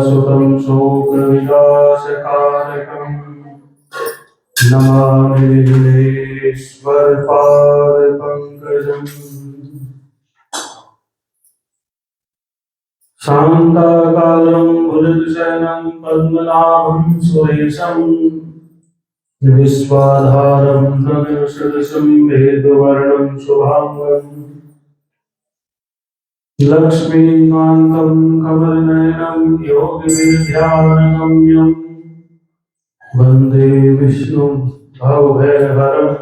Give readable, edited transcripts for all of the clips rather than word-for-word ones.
सुतं शोकविनाशकारकम् नमामि विघ्नेश्वरपादपङ्कजम् शान्ताकारं भुजगशयनं पद्मनाभं सुरेशं विश्वाधारं गगनसदृशं वेदवर्णं शुभाङ्गम् लक्ष्मीकान्तं कमलनयनं योगिविद्यानगम्यं वन्दे विष्णुं भवभयहरं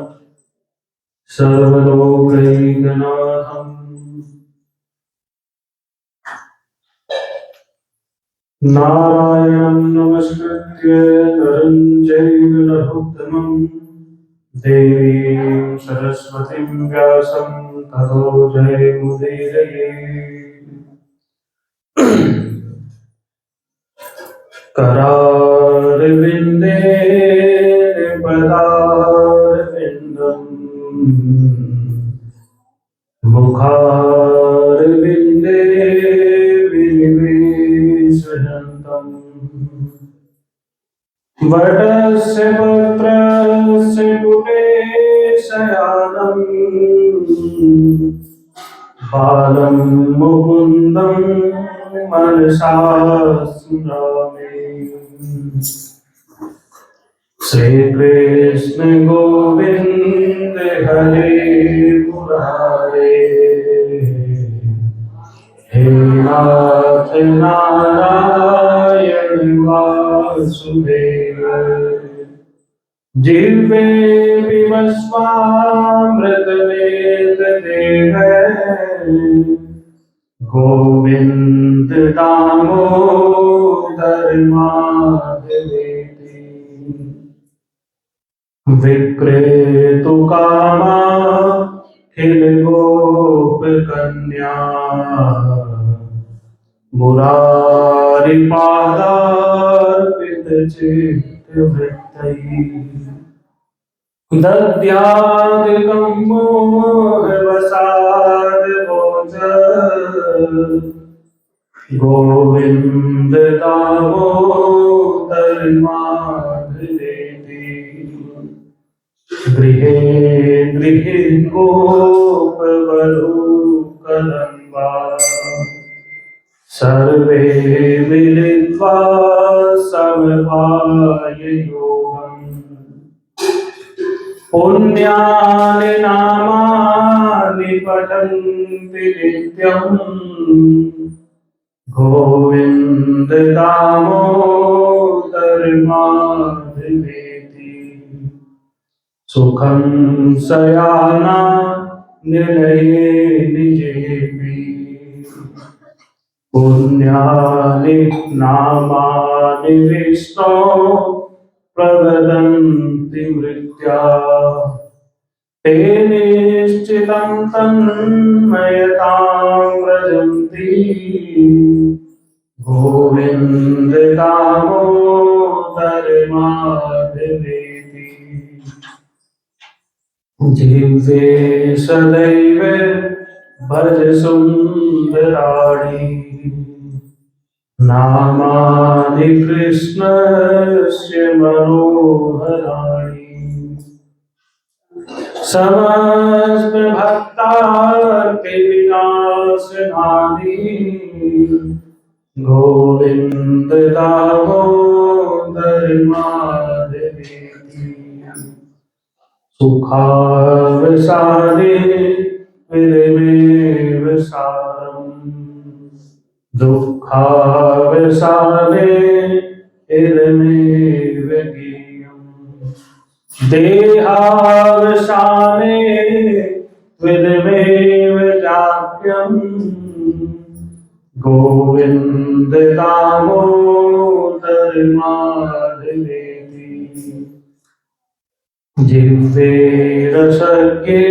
सर्वलोकैकनाथम् नारायणं नमस्कृत्य नरं चैव नरोत्तमं देवीं सरस्वतीं व्यासं ततो जयमुदीरये। करारविन्दे पदारविन्दम् मुखारविन्दे विनिवेशयन्तम् वटस्य पत्रस्य पुटे शयानम् बालं मुकुन्दं मनसा स्मरामि। श्रीकृष्ण गोविन्द हरे मुरारे हे नाथ नारायण वासुदेव जिह्वे पिबस्वामृतमेतदेव गोविन्द दामोदर माधवेति विक्रेतुकामा खिल गोपकन्या मुरारी पादार्पित चित्तवृत्तैः दद्यादिकं मोहवसाद गोचर गोविन्द दामोदर माधवेति गृहे गृहे गोपवधूकदम्बा सर्वे मिलित्वा समवाययोगम् पुण्यानि नामानि पठन्ति नित्यम् गोविन्द दामोदर माधवेति सुखं सयाना निलये निजेपि पुण्यानि नामानि विष्णो प्रवदन्ति मृत्या ते निश्चितं तन्मयतां व्रजन्ति गोविन्द दामोदर माधवेति जिह्वे सदैव भज सुन्दराणि नामानि कृष्णस्य मनोहराणि समस्त भक्तार्ति विनाशनानि गोविन्द दामोदर माधवेति सुखावसाने विरमेव सारम् दुःखावसाने इदमेव गेयम् देहावसाने विदमेव चाप्यम् गोविन्द दामोदर माधवेति जिह्वे रसज्ञे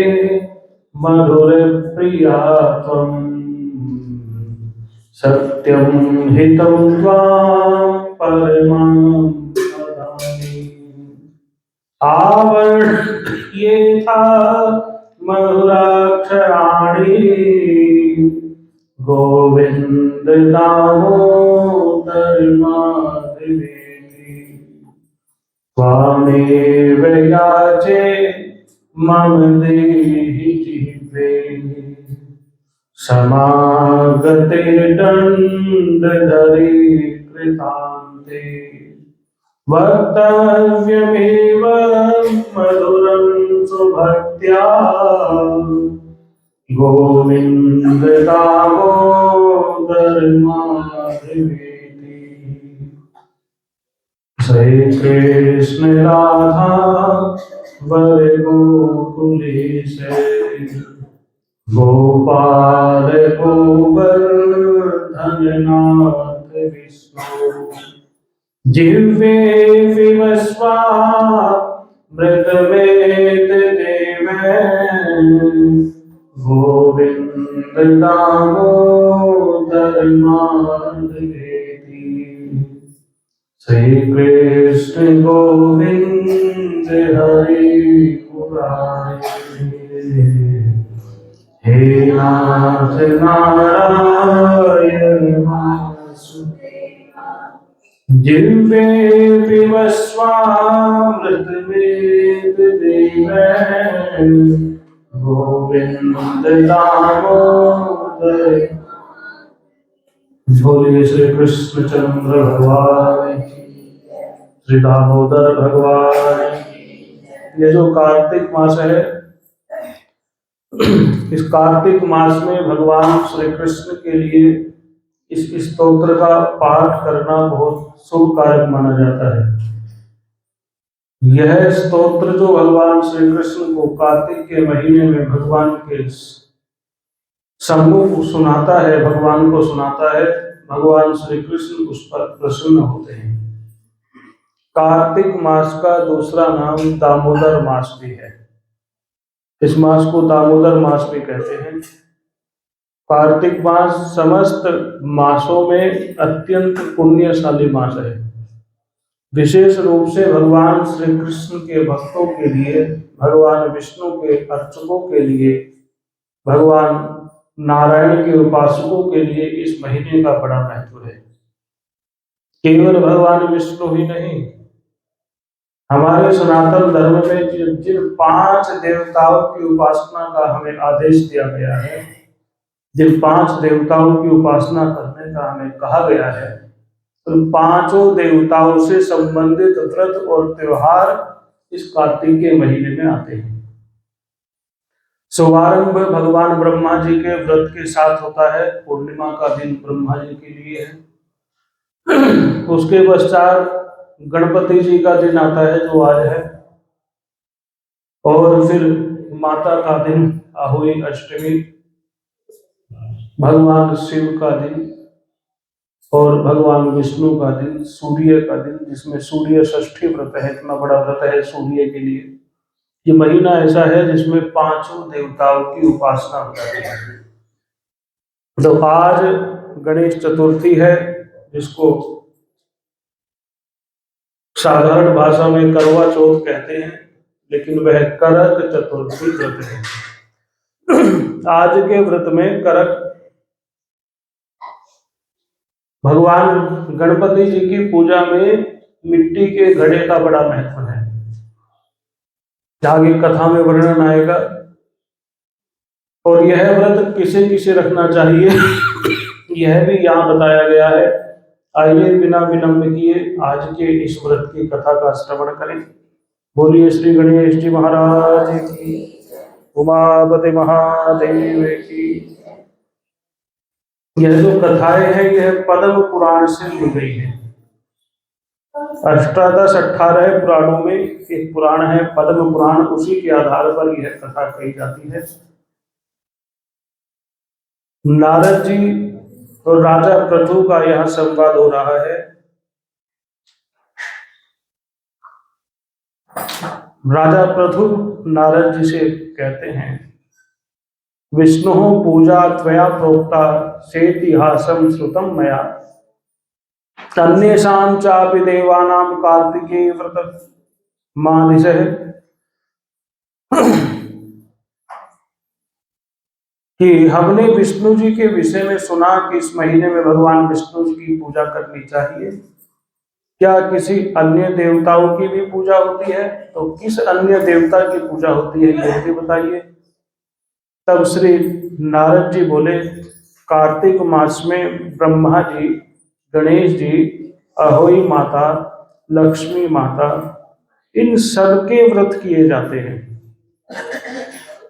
मधुरप्रिया त्वम् सत्यं हितं त्वां परमं वदामि आवर्ण्येथा मधुराक्षराणि गोविन्द दामोदर धर्मादिवेति त्वामेव याचे मम देहि जिह्वे समागते दण्डधरे कृतान्ते वक्तव्यमेव मधुरं सुभक्त्या गोविन्द दामोदर माधवेति। श्री कृष्ण राधा वर गोकुलेश गोपाल गोवर्धन नाथ विष्णु जिह्वे विवस्वामृतवेद देवे गोविन्द दामोदर माधवेति। श्री कृष्ण गोविंद हरि मुरारे हे नाथ नारायण वासुदेव जिह्वे विवस्वामृतवेद देवे गोविंद दामोदर। बोलिए श्री कृष्णचंद्र भगवान की, श्री दामोदर भगवान की। ये जो कार्तिक मास है, इस कार्तिक मास में भगवान श्री कृष्ण के लिए इस स्तोत्र का पाठ करना बहुत शुभ कारक माना जाता है। यह स्तोत्र जो भगवान श्री कृष्ण को कार्तिक के महीने में भगवान के सम्मुख सुनाता है, भगवान को सुनाता है, भगवान श्री कृष्ण उस पर प्रसन्न होते हैं। कार्तिक मास का दूसरा नाम दामोदर मास भी है। इस मास को दामोदर मास भी कहते हैं। कार्तिक मास समस्त मासों में अत्यंत पुण्यशाली मास है। विशेष रूप से भगवान श्री कृष्ण के भक्तों के लिए, भगवान विष्णु के अर्चकों के लिए, भगवान नारायण के उपासकों के लिए इस महीने का बड़ा महत्व है। केवल भगवान विष्णु ही नहीं, हमारे सनातन धर्म में जिन 5 देवताओं की उपासना का हमें आदेश दिया गया है, जिन 5 देवताओं की उपासना करने का हमें कहा गया है, उन 5 देवताओं से संबंधित व्रत और त्योहार इस कार्तिक के महीने में आते हैं। शुभारंभ भगवान ब्रह्मा जी के व्रत के साथ होता है। पूर्णिमा का दिन ब्रह्मा जी के लिए है। उसके पश्चात गणपति जी का दिन आता है जो आज है, और फिर माता का दिन आहुति अष्टमी, भगवान शिव का दिन और भगवान विष्णु का दिन, सूर्य का दिन, जिसमें सूर्य षष्ठी व्रत है। इतना बड़ा व्रत है सूर्य के लिए। ये महीना ऐसा है जिसमें 5 देवताओं की उपासना होती है। तो आज गणेश चतुर्थी है, जिसको साधारण भाषा में करवा चौथ कहते हैं, लेकिन वह करक चतुर्थी व्रत है। आज के व्रत में करक भगवान गणपति जी की पूजा में मिट्टी के घड़े का बड़ा महत्व है। आगे कथा में वर्णन आएगा। और यह व्रत किसे किसे रखना चाहिए यह भी यहाँ बताया गया है। आइए बिना विलंब किए आज के इस व्रत की कथा का श्रवण करें। बोलिए श्री गणेश जी महाराज की, उमापति महादेव की। यह जो कथाएं हैं यह पद्म पुराण से ली गई है। 18 पुराणों में एक पुराण है पद्म पुराण, उसी के आधार पर यह कथा कही जाती है। नारद जी और राजा पृथु का यह संवाद हो रहा है। राजा पृथु नारद जी से कहते हैं, विष्णु पूजा त्वया प्रोक्ता सेतिहासं श्रुतं मया, अन्येषां चापि देवानां कार्तिके व्रत मादिशः। कि हमने विष्णु जी के विषय में सुना कि इस महीने में भगवान विष्णु जी की पूजा करनी चाहिए। क्या किसी अन्य देवताओं की भी पूजा होती है? तो किस अन्य देवता की पूजा होती है ये भी बताइए। तब श्री नारद जी बोले, कार्तिक मास में ब्रह्मा जी, गणेश जी, अहोई माता, लक्ष्मी माता, इन सबके व्रत किए जाते हैं।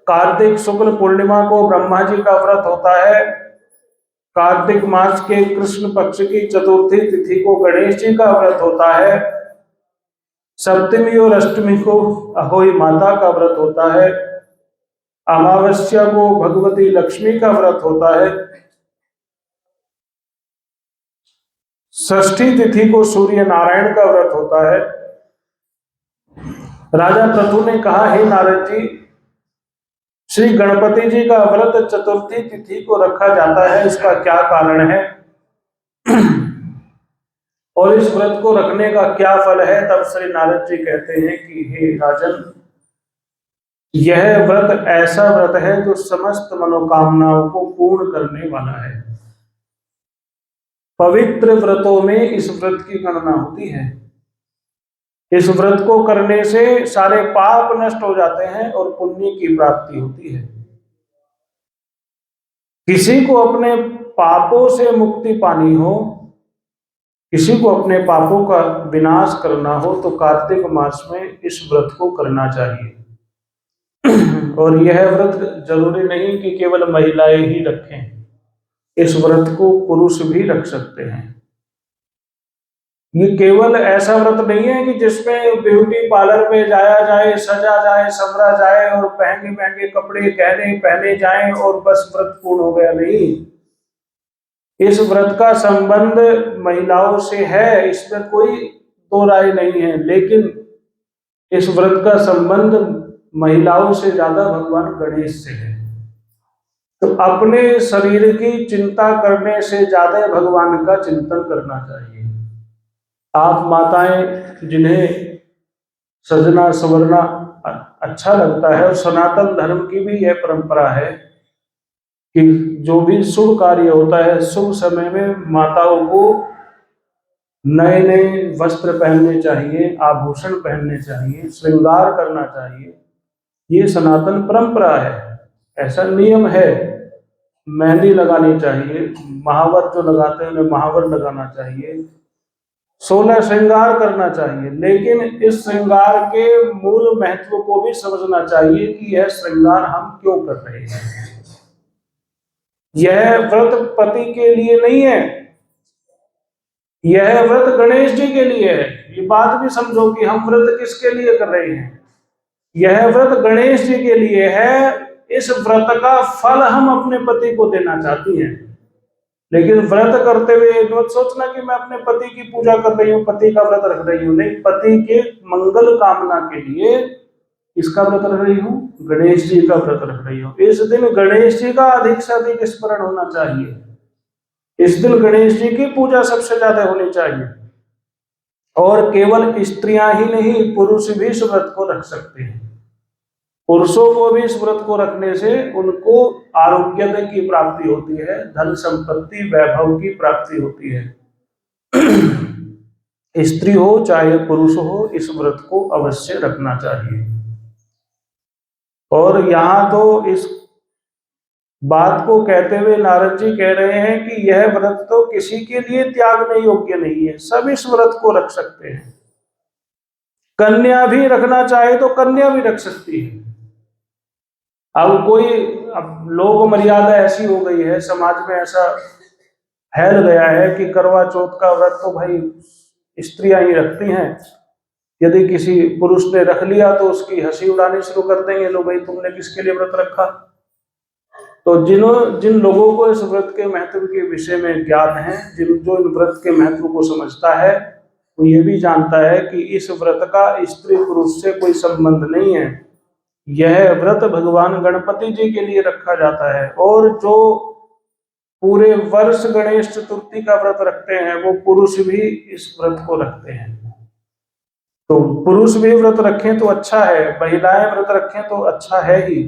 कार्तिक शुक्ल पूर्णिमा को ब्रह्मा जी का व्रत होता है। कार्तिक मास के कृष्ण पक्ष की चतुर्थी तिथि को गणेश जी का व्रत होता है। सप्तमी और अष्टमी को अहोई माता का व्रत होता है। अमावस्या को भगवती लक्ष्मी का व्रत होता है। षष्ठी तिथि को सूर्य नारायण का व्रत होता है। राजा पृथु ने कहा, हे नारद जी, श्री गणपति जी का व्रत चतुर्थी तिथि को रखा जाता है, इसका क्या कारण है और इस व्रत को रखने का क्या फल है? तब श्री नारद जी कहते हैं कि हे राजन, यह व्रत ऐसा व्रत है जो समस्त मनोकामनाओं को पूर्ण करने वाला है। पवित्र व्रतों में इस व्रत की गणना होती है। इस व्रत को करने से सारे पाप नष्ट हो जाते हैं और पुण्य की प्राप्ति होती है। किसी को अपने पापों से मुक्ति पानी हो, किसी को अपने पापों का विनाश करना हो, तो कार्तिक मास में इस व्रत को करना चाहिए। और यह व्रत जरूरी नहीं कि केवल महिलाएं ही रखें, इस व्रत को पुरुष भी रख सकते हैं। ये केवल ऐसा व्रत नहीं है कि जिसमें ब्यूटी पार्लर में जाया जाए, सजा जाए, संवरा जाए और महंगे महंगे कपड़े गहने पहने जाएं और बस व्रत पूर्ण हो गया। नहीं, इस व्रत का संबंध महिलाओं से है, इसमें कोई दो राय नहीं है, लेकिन इस व्रत का संबंध महिलाओं से ज्यादा भगवान गणेश से है। तो अपने शरीर की चिंता करने से ज्यादा भगवान का चिंतन करना चाहिए। आप माताएं जिन्हें सजना संवरना अच्छा लगता है, और सनातन धर्म की भी यह परंपरा है कि जो भी शुभ कार्य होता है, शुभ समय में माताओं को नए नए वस्त्र पहनने चाहिए, आभूषण पहनने चाहिए, श्रृंगार करना चाहिए। ये सनातन परंपरा है, ऐसा नियम है। मेहंदी लगानी चाहिए, महावर जो लगाते हैं उन्हें महावर लगाना चाहिए, 16 श्रृंगार करना चाहिए। लेकिन इस श्रृंगार के मूल महत्व को भी समझना चाहिए कि यह श्रृंगार हम क्यों कर रहे हैं। यह व्रत पति के लिए नहीं है, यह व्रत गणेश जी के लिए है। ये बात भी समझो कि हम व्रत किसके लिए कर रहे हैं। यह व्रत गणेश जी के लिए है। इस व्रत का फल हम अपने पति को देना चाहती हैं। लेकिन व्रत करते हुए मत सोचना कि मैं अपने पति की पूजा कर रही हूँ, पति का व्रत रख रही हूँ। नहीं, पति के मंगल कामना के लिए इसका व्रत रख रही हूँ, गणेश जी का व्रत रख रही हूँ। इस दिन गणेश जी का अधिक से अधिक स्मरण होना चाहिए। इस दिन गणेश जी की पूजा सबसे ज्यादा होनी चाहिए। और केवल स्त्रियां ही नहीं, पुरुष भी इस व्रत को रख सकते हैं। पुरुषों को भी इस व्रत को रखने से उनको आरोग्य की प्राप्ति होती है, धन संपत्ति वैभव की प्राप्ति होती है। स्त्री हो चाहे पुरुष हो, इस व्रत को अवश्य रखना चाहिए। और यहाँ तो इस बात को कहते हुए नारद जी कह रहे हैं कि यह व्रत तो किसी के लिए त्यागने योग्य नहीं है, सब इस व्रत को रख सकते हैं। कन्या भी रखना चाहे तो कन्या भी रख सकती है। अब लोग मर्यादा ऐसी हो गई है, समाज में ऐसा फैल गया है कि करवा चौथ का व्रत तो भाई स्त्रियां ही रखती हैं। यदि किसी पुरुष ने रख लिया तो उसकी हंसी उड़ानी शुरू कर देंगे, लो भाई तुमने किसके लिए व्रत रखा। तो जिन लोगों को इस व्रत के महत्व के विषय में ज्ञान है, जो इन व्रत के महत्व को समझता है, वो ये भी जानता है कि इस व्रत का स्त्री पुरुष से कोई संबंध नहीं है। यह व्रत भगवान गणपति जी के लिए रखा जाता है। और जो पूरे वर्ष गणेश चतुर्थी का व्रत रखते हैं, वो पुरुष भी इस व्रत को रखते हैं। तो पुरुष भी व्रत रखें तो अच्छा है, महिलाएं व्रत रखें तो अच्छा है ही।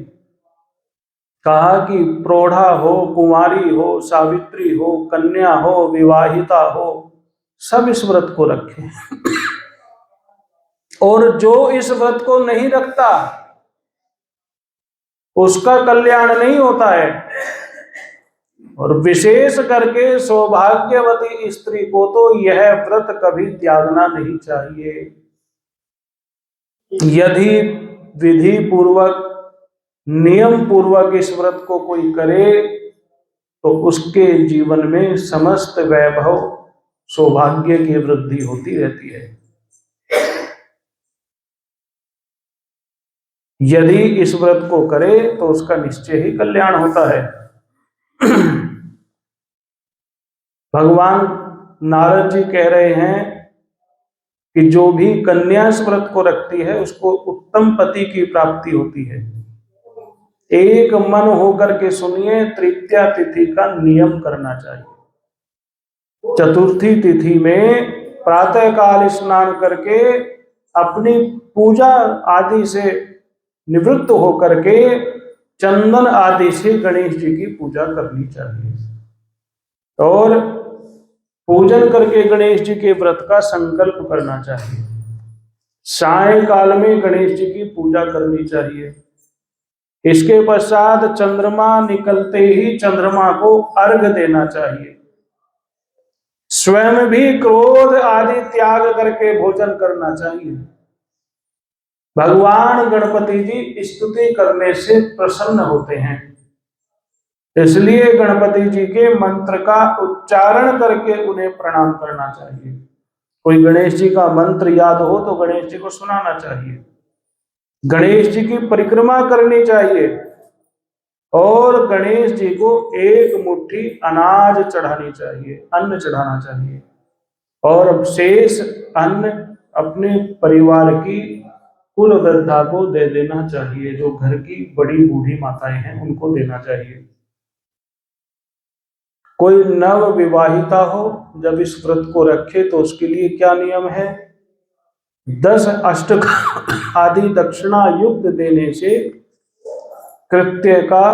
कहा कि प्रौढ़ा हो, कुंवारी हो, सावित्री हो, कन्या हो, विवाहिता हो, सब इस व्रत को रखें। और जो इस व्रत को नहीं रखता उसका कल्याण नहीं होता है। और विशेष करके सौभाग्यवती स्त्री को तो यह व्रत कभी त्यागना नहीं चाहिए। यदि विधि पूर्वक, नियम पूर्वक इस व्रत को कोई करे तो उसके जीवन में समस्त वैभव, सौभाग्य की वृद्धि होती रहती है। यदि इस व्रत को करे तो उसका निश्चय ही कल्याण होता है। भगवान नारद जी कह रहे हैं कि जो भी कन्या इस व्रत को रखती है उसको उत्तम पति की प्राप्ति होती है। एक मन होकर के सुनिए, तृतीया तिथि का नियम करना चाहिए। चतुर्थी तिथि में प्रातः काल स्नान करके अपनी पूजा आदि से निवृत्त होकर के चंदन आदि से गणेश जी की पूजा करनी चाहिए और पूजन करके गणेश जी के व्रत का संकल्प करना चाहिए। सायंकाल में गणेश जी की पूजा करनी चाहिए। इसके पश्चात चंद्रमा निकलते ही चंद्रमा को अर्घ देना चाहिए। स्वयं भी क्रोध आदि त्याग करके भोजन करना चाहिए। भगवान गणपति जी स्तुति करने से प्रसन्न होते हैं, इसलिए गणपति जी के मंत्र का उच्चारण करके उन्हें प्रणाम करना चाहिए। कोई गणेश जी का मंत्र याद हो तो गणेश जी को सुनाना चाहिए। गणेश जी की परिक्रमा करनी चाहिए और गणेश जी को एक मुट्ठी अनाज चढ़ानी चाहिए, अन्न चढ़ाना चाहिए और शेष अन्न अपने परिवार की कुल वृद्धा को दे देना चाहिए। जो घर की बड़ी बूढ़ी माताएं हैं उनको देना चाहिए। कोई नव विवाहिता हो जब इस व्रत को रखे तो उसके लिए क्या नियम है? 10 अष्टक आदि दक्षिणा युक्त देने से कृत्य का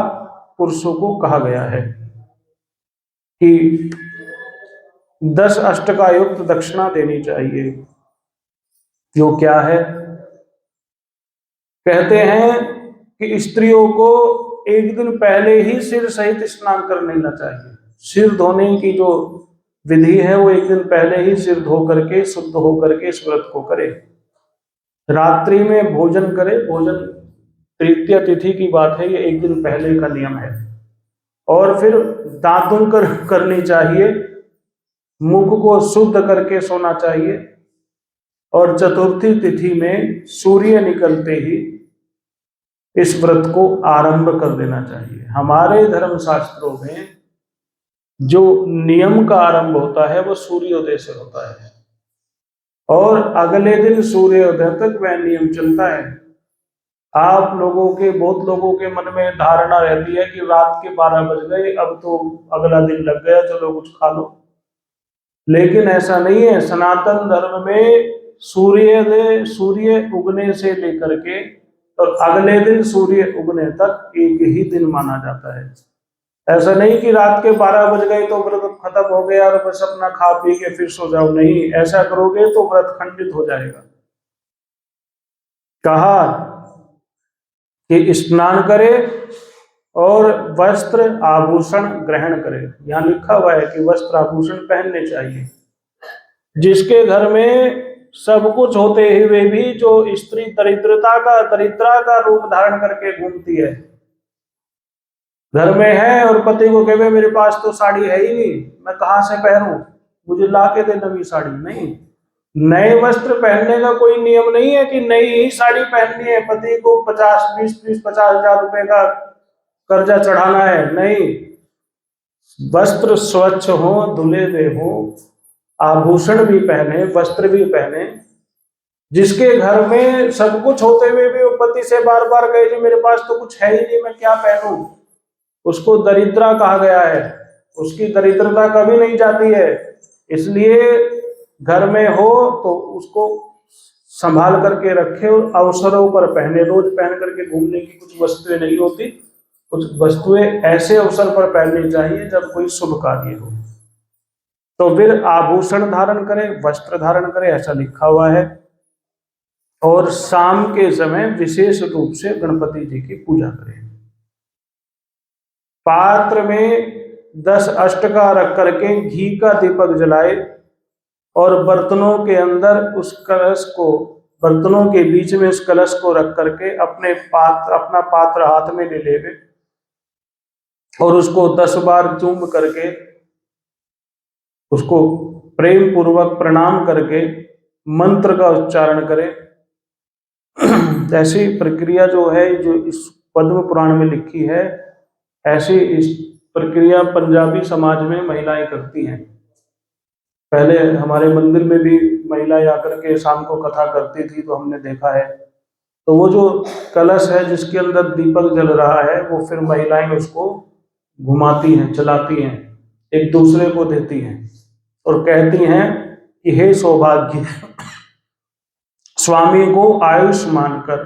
पुरुषों को कहा गया है कि 10 अष्टका युक्त दक्षिणा देनी चाहिए। जो क्या है? कहते हैं कि स्त्रियों को एक दिन पहले ही सिर सहित स्नान कर लेना चाहिए। सिर धोने की जो विधि है वो एक दिन पहले ही सिर धो करके शुद्ध होकर के इस व्रत को करे। रात्रि में भोजन करे। भोजन तृतीया तिथि की बात है, ये एक दिन पहले का नियम है। और फिर दातुन करनी चाहिए, मुख को शुद्ध करके सोना चाहिए और चतुर्थी तिथि में सूर्य निकलते ही इस व्रत को आरंभ कर देना चाहिए। हमारे धर्म शास्त्रों में जो नियम का आरंभ होता है वो सूर्योदय से होता है और अगले दिन सूर्योदय तक वह नियम चलता है। आप लोगों के, बहुत लोगों के मन में धारणा रहती है कि रात के 12 बज गए, अब तो अगला दिन लग गया, चलो कुछ खा लो। लेकिन ऐसा नहीं है। सनातन धर्म में सूर्य उगने से लेकर के और अगले दिन सूर्य उगने तक एक ही दिन माना जाता है। ऐसा नहीं कि रात के 12 बज गए तो व्रत खत्म हो गया और बस अपना खा पी के फिर सो जाओ। नहीं, ऐसा करोगे तो व्रत खंडित हो जाएगा। कहा कि स्नान करे और वस्त्र आभूषण ग्रहण करे। यहाँ लिखा हुआ है कि वस्त्र आभूषण पहनने चाहिए। जिसके घर में सब कुछ होते हुए भी जो स्त्री दरिद्रा का रूप धारण करके घूमती है, घर में है और पति को कहे मेरे पास तो साड़ी है ही नहीं, मैं कहां से पहनूं, मुझे ला के दे नवी साड़ी। नहीं, नए वस्त्र पहनने का कोई नियम नहीं है कि नई ही साड़ी पहननी है, पति को 50 रुपए का कर्जा चढ़ाना है। नहीं, वस्त्र स्वच्छ हो, धुले हुए हो, आभूषण भी पहने, वस्त्र भी पहने। जिसके घर में सब कुछ होते हुए भी वो पति से बार बार कहे जी मेरे पास तो कुछ है ही नहीं, मैं क्या पहनूं, उसको दरिद्रा कहा गया है। उसकी दरिद्रता कभी नहीं जाती है। इसलिए घर में हो तो उसको संभाल करके रखे और अवसरों पर पहने। रोज पहन करके घूमने की कुछ वस्तुएं नहीं होती, कुछ वस्तुएं ऐसे अवसर पर पहननी चाहिए जब कोई शुभ कार्य हो। तो फिर आभूषण धारण करे, वस्त्र धारण करे, ऐसा लिखा हुआ है। और शाम के समय विशेष रूप से गणपति जी की पूजा करें। पात्र में 10 अष्टका रख करके घी का दीपक जलाए और बर्तनों के अंदर उस कलश को, बर्तनों के बीच में उस कलश को रख करके अपना पात्र हाथ में ले लेवे और उसको 10 बार चूम करके उसको प्रेम पूर्वक प्रणाम करके मंत्र का उच्चारण करे। ऐसी प्रक्रिया जो है, जो इस पद्म पुराण में लिखी है, ऐसी इस प्रक्रिया पंजाबी समाज में महिलाएं करती हैं। पहले हमारे मंदिर में भी महिलाएं आकर के शाम को कथा करती थी, तो हमने देखा है। तो वो जो कलश है जिसके अंदर दीपक जल रहा है, वो फिर महिलाएं उसको घुमाती हैं, चलाती हैं, एक दूसरे को देती हैं और कहती हैं कि हे सौभाग्य, स्वामी को आयुष मानकर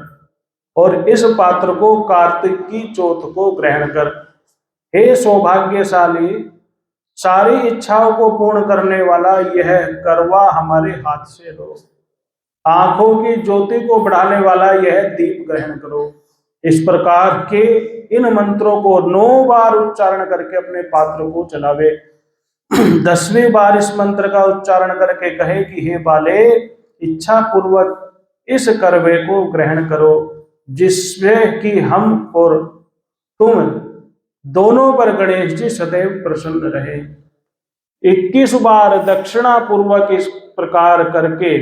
और इस पात्र को कार्तिक की चौथ को ग्रहण कर, हे सौभाग्यशाली, सारी इच्छाओं को पूर्ण करने वाला यह करवा हमारे हाथ से लो, आंखों की ज्योति को बढ़ाने वाला यह दीप ग्रहण करो। इस प्रकार के इन मंत्रों को 9 बार उच्चारण करके अपने पात्र को चलावे। 10वीं बार इस मंत्र का उच्चारण करके कहे कि हे बाले, इच्छा पूर्वक इस करवे को ग्रहण करो, जिससे कि हम और तुम दोनों पर गणेश जी सदैव प्रसन्न रहे। 21 बार दक्षिणा पूर्वक इस प्रकार करके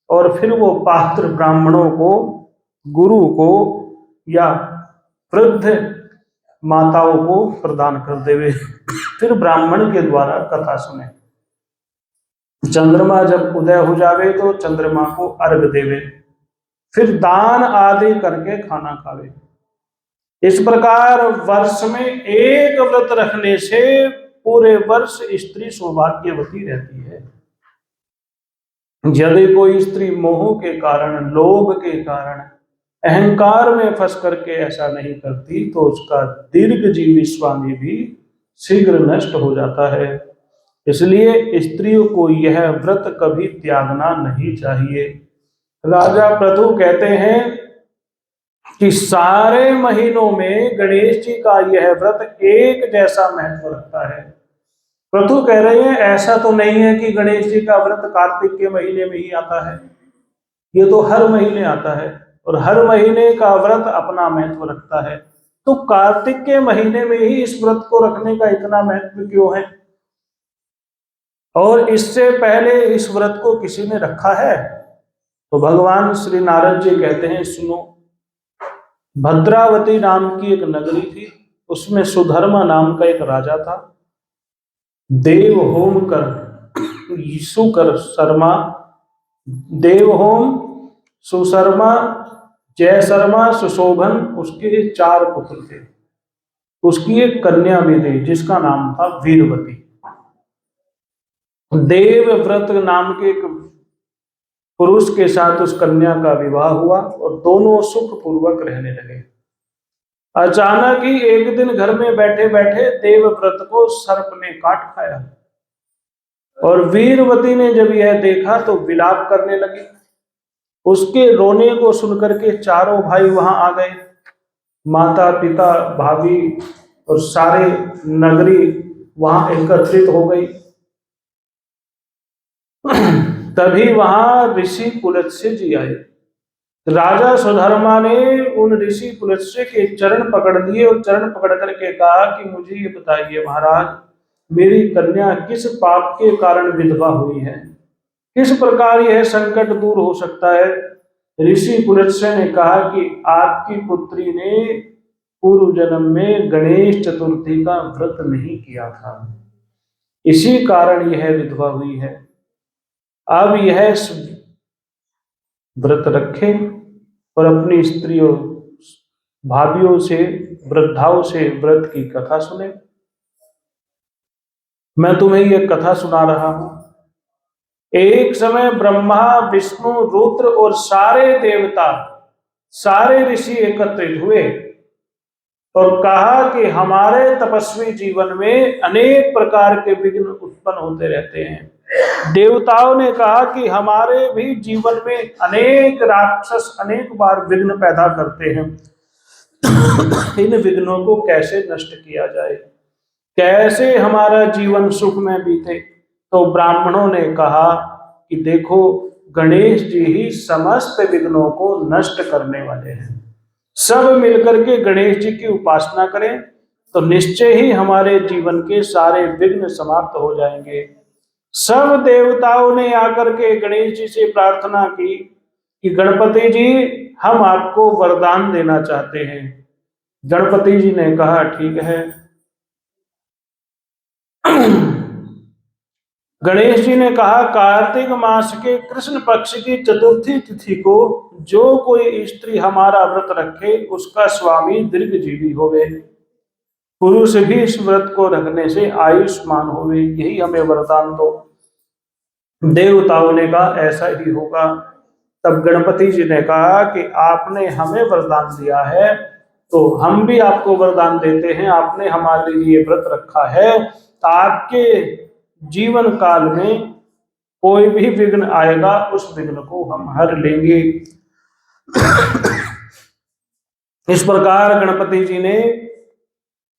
और फिर वो पात्र ब्राह्मणों को, गुरु को या वृद्ध माताओं को प्रदान कर देवे। फिर ब्राह्मण के द्वारा कथा सुने। चंद्रमा जब उदय हो जावे तो चंद्रमा को अर्घ देवे, फिर दान आदि करके खाना खावे। इस प्रकार वर्ष में एक व्रत रखने से पूरे वर्ष स्त्री सौभाग्यवती रहती है। यदि कोई स्त्री मोह के कारण, लोभ के कारण, अहंकार में फंस करके ऐसा नहीं करती तो उसका दीर्घजीवी स्वामी भी शीघ्र नष्ट हो जाता है। इसलिए स्त्रियों को यह व्रत कभी त्यागना नहीं चाहिए। राजा पृथु कहते हैं कि सारे महीनों में गणेश जी का यह व्रत एक जैसा महत्व रखता है। पृथु कह रहे हैं ऐसा तो नहीं है कि गणेश जी का व्रत कार्तिक के महीने में ही आता है, ये तो हर महीने आता है और हर महीने का व्रत अपना महत्व रखता है। तो कार्तिक के महीने में ही इस व्रत को रखने का इतना महत्व क्यों है? और इससे पहले इस व्रत को किसी ने रखा है? तो भगवान श्री नारद जी कहते हैं, सुनो, भद्रावती नाम की एक नगरी थी, उसमें सुधर्मा नाम का एक राजा था। देव होम कर सुकर शर्मा, देव होम, सुशर्मा, जय शर्मा, सुशोभन, उसके 4 पुत्र थे। उसकी एक कन्या भी थी जिसका नाम था वीरवती। देवव्रत नाम के एक पुरुष के साथ उस कन्या का विवाह हुआ और दोनों सुख पूर्वक रहने लगे। अचानक ही एक दिन घर में बैठे बैठे देवव्रत को सर्प ने काट खाया और वीरवती ने जब यह देखा तो विलाप करने लगी। उसके रोने को सुनकर के चारों भाई वहां आ गए, माता पिता भाभी और सारे नगरी वहां एकत्रित हो गई। तभी वहां ऋषि पुलत्स्य जी आए। राजा सुधर्मा ने उन ऋषि पुलत्स्य के चरण पकड़ लिए और चरण पकड़ करके कहा कि मुझे ये बताइए महाराज, मेरी कन्या किस पाप के कारण विधवा हुई है, किस प्रकार यह संकट दूर हो सकता है? ऋषि पुलत्स्य ने कहा कि आपकी पुत्री ने पूर्व जन्म में गणेश चतुर्थी का व्रत नहीं किया था, इसी कारण यह विधवा हुई है। अब यह व्रत रखे और अपनी स्त्रियों, भाभियों से, वृद्धाओं से व्रत की कथा सुने। मैं तुम्हें यह कथा सुना रहा हूं। एक समय ब्रह्मा, विष्णु, रुद्र और सारे देवता, सारे ऋषि एकत्रित हुए और कहा कि हमारे तपस्वी जीवन में अनेक प्रकार के विघ्न उत्पन्न होते रहते हैं। देवताओं ने कहा कि हमारे भी जीवन में अनेक राक्षस अनेक बार विघ्न पैदा करते हैं, इन विघ्नों को कैसे नष्ट किया जाए, कैसे हमारा जीवन सुख में बीते। तो ब्राह्मणों ने कहा कि देखो, गणेश जी ही समस्त विघ्नों को नष्ट करने वाले हैं। सब मिलकर के गणेश जी की उपासना करें तो निश्चय ही हमारे जीवन के सारे विघ्न समाप्त हो जाएंगे। सब देवताओं ने आकर के गणेश जी से प्रार्थना की कि गणपति जी, हम आपको वरदान देना चाहते हैं। गणपति जी ने कहा ठीक है। गणेश जी ने कहा, कार्तिक मास के कृष्ण पक्ष की चतुर्थी तिथि को जो कोई स्त्री हमारा व्रत रखे उसका स्वामी दीर्घजीवी होवे, पुरुष भी इस व्रत को रखने से आयुष्मान होवे, यही हमें वरदान दो। देवताओं ने कहा ऐसा ही होगा। तब गणपति जी ने कहा कि आपने हमें वरदान दिया है तो हम भी आपको वरदान देते हैं। आपने हमारे लिए व्रत रखा है, आपके जीवन काल में कोई भी विघ्न आएगा उस विघ्न को हम हर लेंगे। इस प्रकार गणपति जी ने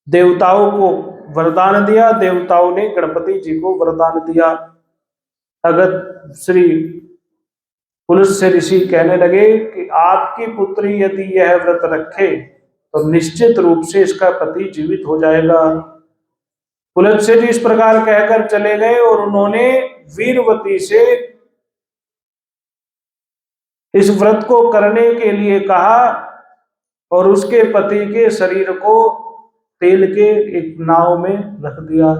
देवताओं को वरदान दिया, देवताओं ने गणपति जी को वरदान दिया। अगस्त श्री पुलस्त्य ऋषि कहने लगे कि आपकी पुत्री यदि यह व्रत रखे तो निश्चित रूप से इसका पति जीवित हो जाएगा। पुलस्त्य जी इस प्रकार कहकर चले गए और उन्होंने वीरवती से इस व्रत को करने के लिए कहा और उसके पति के शरीर को तेल के एक नाव में रख दिया।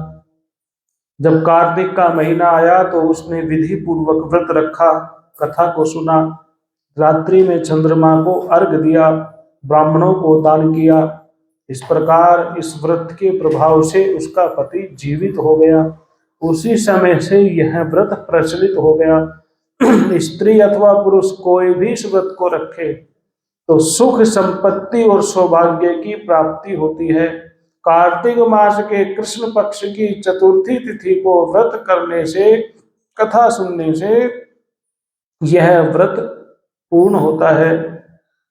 जब कार्तिक का महीना आया तो उसने विधि पूर्वक व्रत रखा, कथा को सुना, रात्रि में चंद्रमा को अर्घ दिया, ब्राह्मणों को दान किया। इस प्रकार इस व्रत के प्रभाव से उसका पति जीवित हो गया। उसी समय से यह व्रत प्रचलित हो गया। स्त्री अथवा पुरुष कोई भी इस व्रत को रखे तो सुख संपत्ति और सौभाग्य की प्राप्ति होती है। कार्तिक मास के कृष्ण पक्ष की चतुर्थी तिथि को व्रत करने से, कथा सुनने से यह व्रत पूर्ण होता है।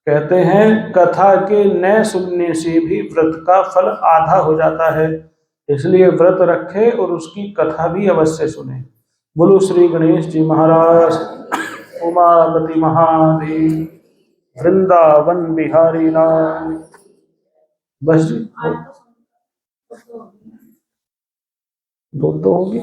कहते हैं कथा के न सुनने से भी व्रत का फल आधा हो जाता है, इसलिए व्रत रखे और उसकी कथा भी अवश्य सुने। बोलो श्री गणेश जी महाराज, उमापति महादेव, वृंदावन बिहारी नाम। बस जी, दो होगी।